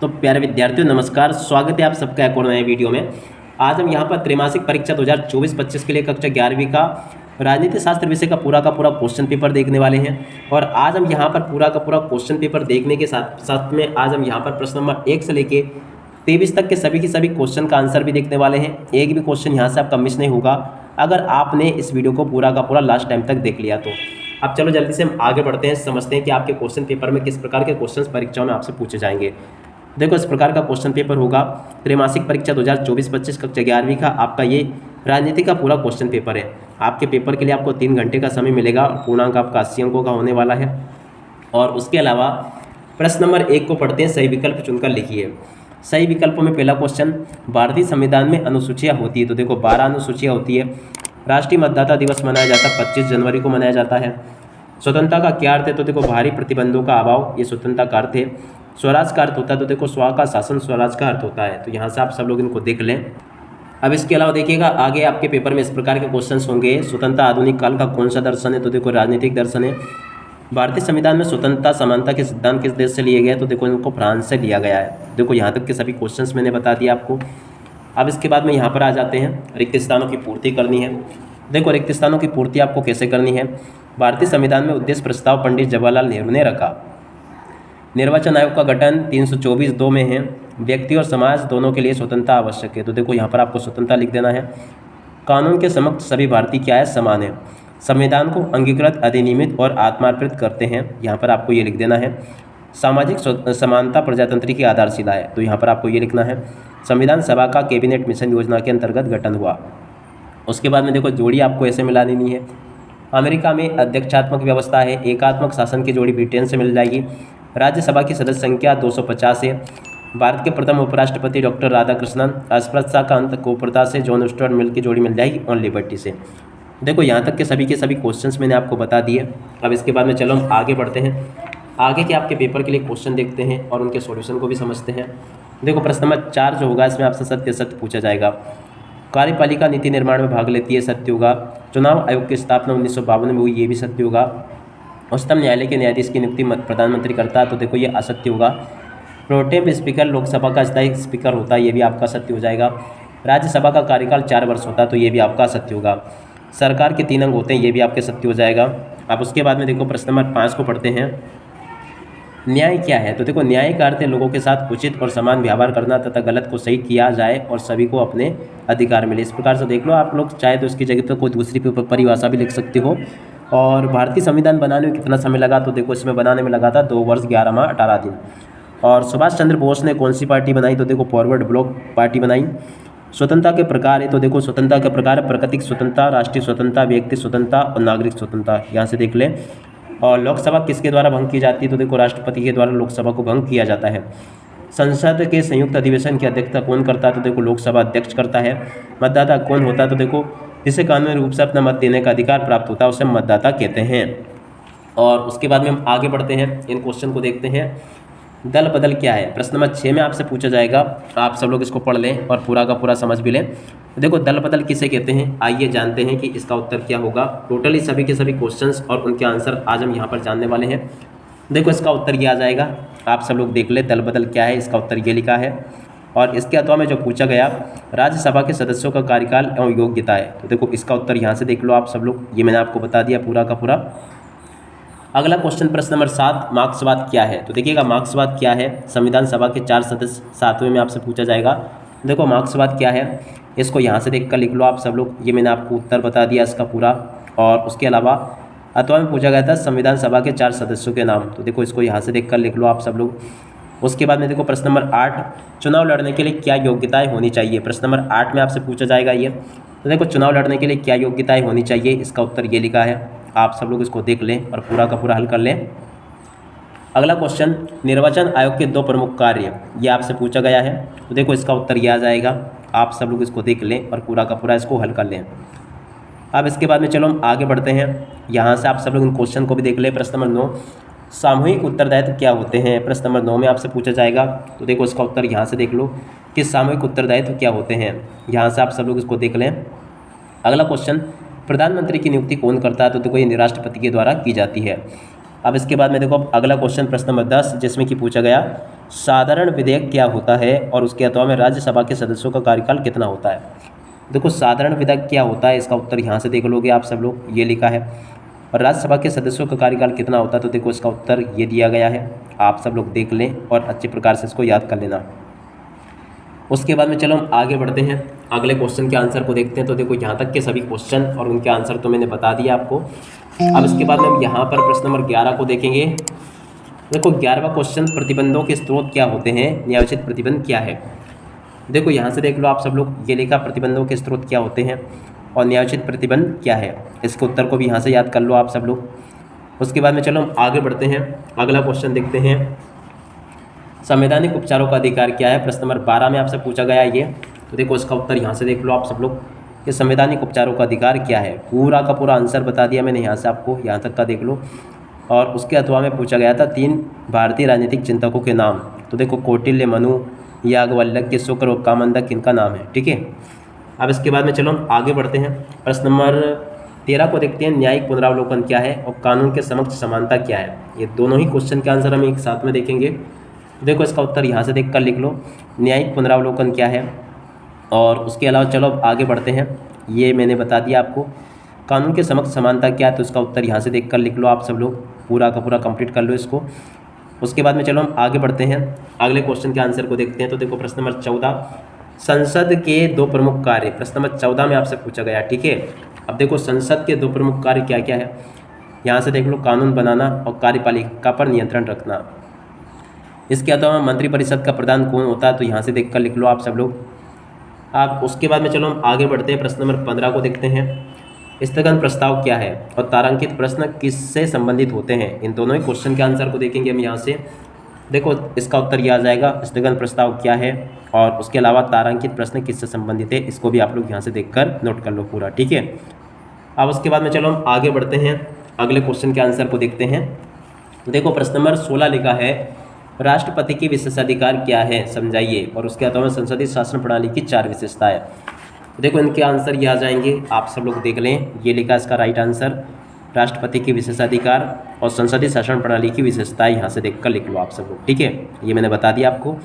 तो प्यारे विद्यार्थियों नमस्कार, स्वागत है आप सबका एक और नए वीडियो में। आज हम यहाँ पर त्रैमासिक परीक्षा 2024-25 के लिए कक्षा 11वीं का राजनीति शास्त्र विषय का पूरा क्वेश्चन पेपर देखने वाले हैं। और आज हम यहाँ पर पूरा क्वेश्चन पेपर देखने के साथ साथ में आज हम यहाँ पर प्रश्न नंबर 1 से लेके 23 तक के सभी क्वेश्चन का आंसर भी देखने वाले हैं। एक भी क्वेश्चन यहाँ से आपका मिस नहीं होगा अगर आपने इस वीडियो को पूरा लास्ट टाइम तक देख लिया तो। अब चलो जल्दी से हम आगे बढ़ते हैं, समझते हैं कि आपके क्वेश्चन पेपर में किस प्रकार के क्वेश्चंस परीक्षाओं में आपसे पूछे जाएंगे। देखो इस प्रकार का क्वेश्चन पेपर होगा त्रैमासिक परीक्षा 2024-25 कक्षा 11वीं का आपका ये राजनीति का पूरा क्वेश्चन पेपर है। आपके पेपर के लिए आपको 3 घंटे का समय मिलेगा और पूर्णांक आपका 80 अंकों का होने वाला है। और उसके अलावा प्रश्न नंबर 1 को पढ़ते हैं, सही विकल्प चुनकर लिखिए। सही विकल्प में पहला क्वेश्चन, भारतीय संविधान में अनुसूचियाँ होती है तो देखो 12 अनुसूचियाँ होती है। राष्ट्रीय मतदाता दिवस मनाया जाता है 25 जनवरी को मनाया जाता है। स्वतंत्रता का क्या अर्थ है तो देखो भारी प्रतिबंधों का अभाव, ये स्वतंत्रता का अर्थ है। स्वराज का अर्थ होता है तो देखो स्व का शासन स्वराज का अर्थ होता है, तो यहाँ से आप सब लोग इनको देख लें। अब इसके अलावा देखिएगा आगे आपके पेपर में इस प्रकार के क्वेश्चंस होंगे। स्वतंत्रता आधुनिक काल का कौन सा दर्शन है तो देखो राजनीतिक दर्शन है। भारतीय संविधान में स्वतंत्रता समानता के सिद्धांत किस देश से लिए गए तो देखो इनको फ्रांस से लिया गया है। देखो यहाँ तक के सभी क्वेश्चंस मैंने बता दिया आपको। अब इसके बाद में यहाँ पर आ जाते हैं, रिक्त स्थानों की पूर्ति करनी है। देखो रिक्त स्थानों की पूर्ति आपको कैसे करनी है। भारतीय संविधान में उद्देश्य प्रस्ताव पंडित जवाहरलाल नेहरू ने रखा। निर्वाचन आयोग का गठन 324(2) में है। व्यक्ति और समाज दोनों के लिए स्वतंत्रता आवश्यक है तो देखो यहाँ पर आपको स्वतंत्रता लिख देना है। कानून के समक्ष सभी भारतीय क्या है, समान है। संविधान को अंगीकृत, अधिनियमित और आत्मार्पित करते हैं, यहाँ पर आपको ये लिख देना है। सामाजिक समानता प्रजातंत्र की आधारशिला है तो यहाँ पर आपको ये लिखना है। संविधान सभा का कैबिनेट मिशन योजना के अंतर्गत गठन हुआ। उसके बाद में देखो जोड़ी आपको ऐसे मिला देनी है। अमेरिका में अध्यक्षात्मक व्यवस्था है, एकात्मक शासन की जोड़ी ब्रिटेन से मिल जाएगी। राज्यसभा की सदस्य संख्या 250 है। भारत के प्रथम उपराष्ट्रपति डॉक्टर राधाकृष्णन। अस्पृश्यता का अंत कोप्रथा से जॉन स्टुअर्ट मिल की जोड़ी मिल जाएगी ऑन लिबर्टी से। देखो यहाँ तक के सभी क्वेश्चंस मैंने आपको बता दिए। अब इसके बाद में चलो हम आगे बढ़ते हैं, आगे के आपके पेपर के लिए क्वेश्चन देखते हैं और उनके सॉल्यूशन को भी समझते हैं। देखो प्रश्न नंबर 4 जो होगा इसमें आपसे सत्य पूछा जाएगा। कार्यपालिका नीति निर्माण में भाग लेती है, सत्य होगा। चुनाव आयोग की स्थापना 1952 में हुई, ये भी सत्य होगा। उच्चतम न्यायालय के न्यायाधीश की नियुक्ति प्रधानमंत्री करता है तो देखो ये असत्य होगा। प्रोटेम स्पीकर लोकसभा का स्थायी स्पीकर होता है, ये भी आपका सत्य हो जाएगा। राज्यसभा का कार्यकाल 4 वर्ष होता है तो ये भी आपका सत्य होगा। सरकार के 3 अंग होते हैं, ये भी आपके सत्य हो जाएगा। अब उसके बाद में देखो प्रश्न नंबर 5 को पढ़ते हैं। न्याय क्या है तो देखो न्याय का अर्थ है लोगों के साथ उचित और समान व्यवहार करना तथा गलत को सही किया जाए और सभी को अपने अधिकार मिले। इस प्रकार से देख लो, आप लोग चाहे तो इसकी जगह पर कोई दूसरी परिभाषा भी लिख सकते हो। और भारतीय संविधान बनाने में कितना समय लगा तो देखो इसमें बनाने में लगा था 2 वर्ष 11 माह 18 दिन। और सुभाष चंद्र बोस ने कौन सी पार्टी बनाई तो देखो फॉरवर्ड ब्लॉक पार्टी बनाई। स्वतंत्रता के प्रकार है तो देखो स्वतंत्रता के प्रकार प्राकृतिक स्वतंत्रता, राष्ट्रीय स्वतंत्रता, व्यक्ति स्वतंत्रता और नागरिक स्वतंत्रता, यहाँ से देख लें। और लोकसभा किसके द्वारा भंग की जाती है तो देखो राष्ट्रपति के द्वारा लोकसभा को भंग किया जाता है। संसद के संयुक्त अधिवेशन की अध्यक्षता कौन करता है तो देखो लोकसभा अध्यक्ष करता है। मतदाता कौन होता है तो देखो जिसे कानूनी रूप से अपना मत देने का अधिकार प्राप्त होता है उसे मतदाता कहते हैं। और उसके बाद में हम आगे बढ़ते हैं, इन क्वेश्चन को देखते हैं। दल बदल क्या है, प्रश्न नंबर 6 में आपसे पूछा जाएगा। आप सब लोग इसको पढ़ लें और पूरा का पूरा समझ भी लें। देखो दल बदल किसे कहते हैं, आइए जानते हैं कि इसका उत्तर क्या होगा। टोटली सभी के सभी क्वेश्चंस और उनके आंसर आज हम यहाँ पर जानने वाले हैं। देखो इसका उत्तर ये आ जाएगा, आप सब लोग देख लें। दल बदल क्या है, इसका उत्तर ये लिखा है। और इसके अथवा में जो पूछा गया राज्यसभा के सदस्यों का कार्यकाल एवं योग्यता है तो देखो इसका उत्तर यहाँ से देख लो आप सब लोग, ये मैंने आपको बता दिया पूरा का पूरा। अगला क्वेश्चन प्रश्न नंबर 7, मार्क्सवाद क्या है तो देखिएगा मार्क्सवाद क्या है। संविधान सभा के 4 सदस्य 7वें में आपसे पूछा जाएगा। देखो मार्क्सवाद क्या है, इसको यहाँ से देख कर लिख लो आप सब लोग, ये मैंने आपको उत्तर बता दिया इसका पूरा। और उसके अलावा अथवा में पूछा गया था संविधान सभा के 4 सदस्यों के नाम तो देखो इसको यहाँ से देख कर लिख लो आप सब लोग। उसके बाद में देखो प्रश्न नंबर 8, चुनाव लड़ने के लिए क्या योग्यताएं होनी चाहिए। प्रश्न नंबर 8 में आपसे पूछा जाएगा ये। तो देखो चुनाव लड़ने के लिए क्या योग्यताएं होनी चाहिए, इसका उत्तर ये लिखा है। आप सब लोग इसको देख लें और पूरा का पूरा हल कर लें। अगला क्वेश्चन, निर्वाचन आयोग के 2 प्रमुख कार्य, ये आपसे पूछा गया है तो देखो इसका उत्तर ये आ जाएगा। आप सब लोग इसको देख लें और पूरा का पूरा इसको हल कर लें। अब इसके बाद में चलो हम आगे बढ़ते हैं, यहाँ से आप सब लोग इन क्वेश्चन को भी देख लें। प्रश्न नंबर 9, सामूहिक उत्तरदायित्व क्या होते हैं। प्रश्न नंबर 9 में आपसे पूछा जाएगा तो देखो इसका उत्तर यहाँ से देख लो कि सामूहिक उत्तरदायित्व क्या होते हैं, यहाँ से आप सब लोग इसको देख लें। अगला क्वेश्चन, प्रधानमंत्री की नियुक्ति कौन करता है तो देखो ये राष्ट्रपति के द्वारा की जाती है। अब इसके बाद में देखो अगला क्वेश्चन प्रश्न नंबर 10 जिसमें कि पूछा गया साधारण विधेयक क्या होता है और उसके अथवा में राज्यसभा के सदस्यों का कार्यकाल कितना होता है। देखो साधारण विधेयक क्या होता है, इसका उत्तर यहाँ से देख लोगे आप सब लोग, ये लिखा है। और राज्यसभा के सदस्यों का कार्यकाल कितना होता है, तो देखो इसका उत्तर ये दिया गया है, आप सब लोग देख लें और अच्छे प्रकार से इसको याद कर लेना। उसके बाद में चलो हम आगे बढ़ते हैं, अगले क्वेश्चन के आंसर को देखते हैं। तो देखो यहाँ तक के सभी क्वेश्चन और उनके आंसर तो मैंने बता दिया आपको। अब इसके बाद में हम यहाँ पर प्रश्न नंबर 11 को देखेंगे। देखो 11वां क्वेश्चन, प्रतिबंधों के स्रोत क्या होते हैं, न्यायोचित प्रतिबंध क्या है। देखो यहाँ से देख लो आप सब लोग, ये लिखा प्रतिबंधों के स्रोत क्या होते हैं और न्यायोचित प्रतिबंध क्या है। इसके उत्तर को भी यहाँ से याद कर लो आप सब लोग। उसके बाद में चलो हम आगे बढ़ते हैं, अगला क्वेश्चन देखते हैं, संवैधानिक उपचारों का अधिकार क्या है। प्रश्न नंबर 12 में आपसे पूछा गया ये। तो देखो इसका उत्तर यहाँ से देख लो आप सब लोग कि संवैधानिक उपचारों का अधिकार क्या है। पूरा का पूरा आंसर बता दिया मैंने यहाँ से आपको, यहाँ तक का देख लो। और उसके अथवा में पूछा गया था 3 भारतीय राजनीतिक चिंतकों के नाम। तो देखो कौटिल्य, मनु, याज्ञवल्क्य, शुक्र और कामंदक इनका नाम है, ठीक है। अब इसके बाद में चलो हम आगे बढ़ते हैं, प्रश्न नंबर 13 को देखते हैं, न्यायिक पुनरावलोकन क्या है और कानून के समक्ष समानता क्या है। ये दोनों ही क्वेश्चन के आंसर हम एक साथ में देखेंगे। देखो इसका उत्तर यहाँ से देख कर लिख लो, न्यायिक पुनरावलोकन क्या है। और उसके अलावा चलो अब आगे बढ़ते हैं, ये मैंने बता दिया आपको। कानून के समक्ष समानता क्या है, तो इसका उत्तर यहाँ से देख कर लिख लो आप सब लोग, पूरा का पूरा कंप्लीट कर लो इसको। उसके बाद में चलो हम आगे बढ़ते हैं, अगले क्वेश्चन के आंसर को देखते हैं। तो देखो प्रश्न नंबर 14, संसद के 2 प्रमुख कार्य, प्रश्न नंबर 14 में आपसे पूछा गया, ठीक है। अब देखो संसद के 2 प्रमुख कार्य क्या क्या है, यहाँ से देख लो, कानून बनाना और कार्यपालिका पर नियंत्रण रखना। इसके अलावा मंत्रिपरिषद का प्रधान कौन होता है, तो यहाँ से देख कर लिख लो आप सब लोग। आप उसके बाद में चलो हम आगे बढ़ते हैं, प्रश्न नंबर 15 को देखते हैं, स्थगन प्रस्ताव क्या है और तारांकित प्रश्न किससे संबंधित होते हैं। इन दोनों ही क्वेश्चन के आंसर को देखेंगे हम यहाँ से। देखो इसका उत्तर ये आ जाएगा, स्थगन प्रस्ताव क्या है और उसके अलावा तारांकित प्रश्न किससे संबंधित है, इसको भी आप लोग यहाँ से देखकर नोट कर लो पूरा, ठीक है। अब उसके बाद में चलो हम आगे बढ़ते हैं, अगले क्वेश्चन के आंसर को देखते हैं। देखो प्रश्न नंबर 16 लिखा है, राष्ट्रपति की विशेषाधिकार क्या है समझाइए और उसके अलावा संसदीय शासन प्रणाली की 4 विशेषताएं। देखो इनके आंसर ये आ जाएंगे, आप सब लोग देख लें, ये लिखा इसका राइट आंसर, राष्ट्रपति के विशेषाधिकार और संसदीय शासन प्रणाली की विशेषताएं, यहाँ से देखकर लिख लो आप सब लोग, ठीक है। ये मैंने बता दिया आपको।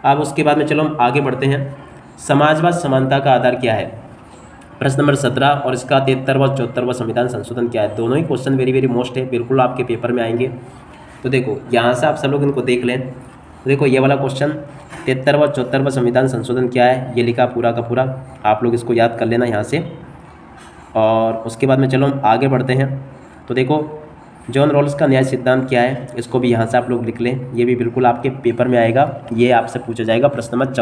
अब उसके बाद में चलो हम आगे बढ़ते हैं, समाजवाद समानता का आधार क्या है। प्रश्न नंबर 17 और इसका 73वां 74वां संविधान संशोधन क्या है। दोनों ही क्वेश्चन वेरी वेरी मोस्ट है, बिल्कुल आपके पेपर में आएंगे। तो देखो यहाँ से आप सब लोग इनको देख लें। तो देखो ये वाला क्वेश्चन 73वां 74वां संविधान संशोधन क्या है, ये लिखा पूरा का पूरा, आप लोग इसको याद कर लेना यहाँ से। और उसके बाद में चलो हम आगे बढ़ते हैं। तो देखो जॉन रॉल्स का न्याय सिद्धांत क्या है, इसको भी यहाँ से आप लोग लिख लें, ये भी बिल्कुल आपके पेपर में आएगा। ये आपसे पूछा जाएगा प्रश्न नंबर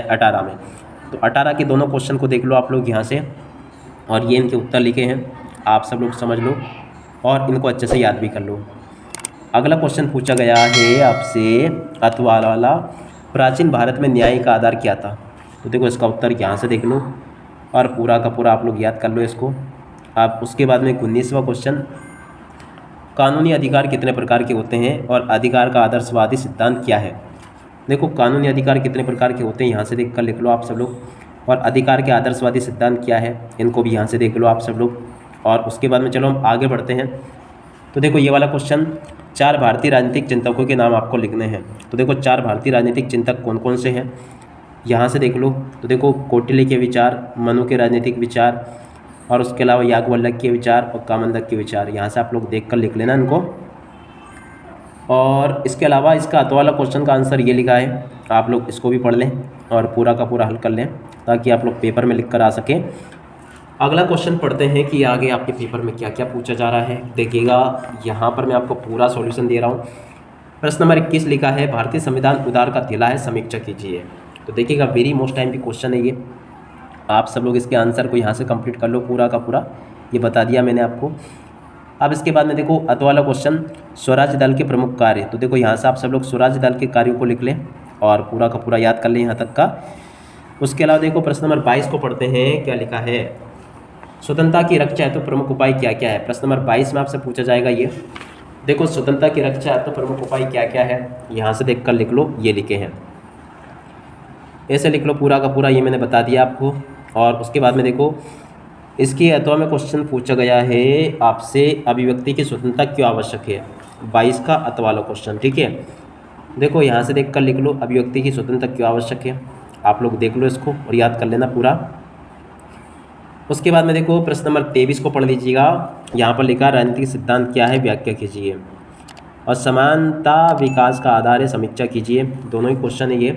18 में। तो 18 के दोनों क्वेश्चन को देख लो आप लोग यहाँ से, और ये इनके उत्तर लिखे हैं, आप सब लोग समझ लो और इनको अच्छे से याद भी कर लो। अगला क्वेश्चन पूछा गया है आपसे, अथवा वाला, प्राचीन भारत में न्याय का आधार क्या था। तो देखो इसका उत्तर यहाँ से देख लो और पूरा का पूरा आप लोग याद कर लो इसको। आप उसके बाद में 19वां क्वेश्चन, कानूनी अधिकार कितने प्रकार के होते हैं और अधिकार का आदर्शवादी सिद्धांत क्या है। देखो कानूनी अधिकार कितने प्रकार के होते हैं, यहाँ से देख कर लिख लो आप सब लोग, और अधिकार के आदर्शवादी सिद्धांत क्या है, इनको भी यहाँ से देख लो आप सब लोग। और उसके बाद में चलो हम आगे बढ़ते हैं। तो देखो ये वाला क्वेश्चन, 4 भारतीय राजनीतिक चिंतकों के नाम आपको लिखने हैं। तो देखो 4 भारतीय राजनीतिक चिंतक कौन कौन से हैं, यहाँ से देख लो। तो देखो कौटिल्य के विचार, मनु के राजनीतिक विचार, और उसके अलावा याज्ञवल्क्य के विचार और कामंदक के विचार, यहाँ से आप लोग देख कर लिख लेना इनको। और इसके अलावा इसका अथवा वाला क्वेश्चन का आंसर ये लिखा है, आप लोग इसको भी पढ़ लें और पूरा का पूरा हल कर लें, ताकि आप लोग पेपर में लिख कर आ सकें। अगला क्वेश्चन पढ़ते हैं कि आगे आपके पेपर में क्या क्या पूछा जा रहा है। देखिएगा यहाँ पर मैं आपको पूरा सॉल्यूशन दे रहा हूँ। प्रश्न नंबर 21 लिखा है, भारतीय संविधान उदार का थैला है, समीक्षा कीजिए। तो देखिएगा वेरी मोस्ट टाइम की क्वेश्चन है ये, आप सब लोग इसके आंसर को यहाँ से कंप्लीट कर लो पूरा का पूरा, ये बता दिया मैंने आपको। अब इसके बाद में देखो अथवा वाला क्वेश्चन, स्वराज दल के प्रमुख कार्य। तो देखो यहाँ से आप सब लोग स्वराज दल के कार्यों को लिख लें और पूरा का पूरा याद कर लें यहाँ तक का। उसके अलावा देखो प्रश्न नंबर 22 को पढ़ते हैं, क्या लिखा है, स्वतंत्रता की रक्षा हेतु प्रमुख उपाय क्या क्या है। प्रश्न नंबर 22 में आपसे पूछा जाएगा ये। देखो स्वतंत्रता की रक्षा हेतु प्रमुख उपाय क्या क्या है, यहाँ से देख कर लिख लो, ये लिखे हैं, ऐसे लिख लो पूरा का पूरा, ये मैंने बता दिया आपको। और उसके बाद में देखो इसकी अथवा में क्वेश्चन पूछा गया है आपसे, अभिव्यक्ति की स्वतंत्रता क्यों आवश्यक है। 22 का अत वाला क्वेश्चन। ठीक है, देखो यहाँ से देख कर लिख लो, अभिव्यक्ति की स्वतंत्रता क्यों आवश्यक है। आप लोग देख लो इसको और याद कर लेना पूरा। उसके बाद में देखो प्रश्न नंबर 23 को पढ़ लीजिएगा। यहाँ पर लिखा राजनीतिक सिद्धांत क्या है, व्याख्या कीजिए। और समानता विकास का आधार है, समीक्षा कीजिए। दोनों ही क्वेश्चन है ये।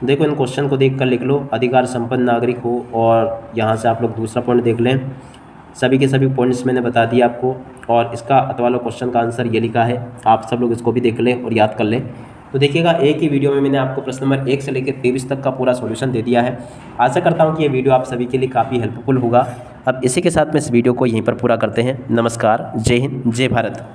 देखो इन क्वेश्चन को देख कर लिख लो, अधिकार संपन्न नागरिक हो। और यहाँ से आप लोग दूसरा पॉइंट देख लें, सभी के सभी पॉइंट्स मैंने बता दिए आपको। और इसका अत वाला क्वेश्चन का आंसर ये लिखा है, आप सब लोग इसको भी देख लें और याद कर लें। तो देखिएगा एक ही वीडियो में मैंने आपको प्रश्न नंबर 1 से लेकर 23 तक का पूरा सॉल्यूशन दे दिया है। आशा करता हूँ कि ये वीडियो आप सभी के लिए काफ़ी हेल्पफुल होगा। अब इसी के साथ में इस वीडियो को यहीं पर पूरा करते हैं। नमस्कार, जय हिंद, जय भारत।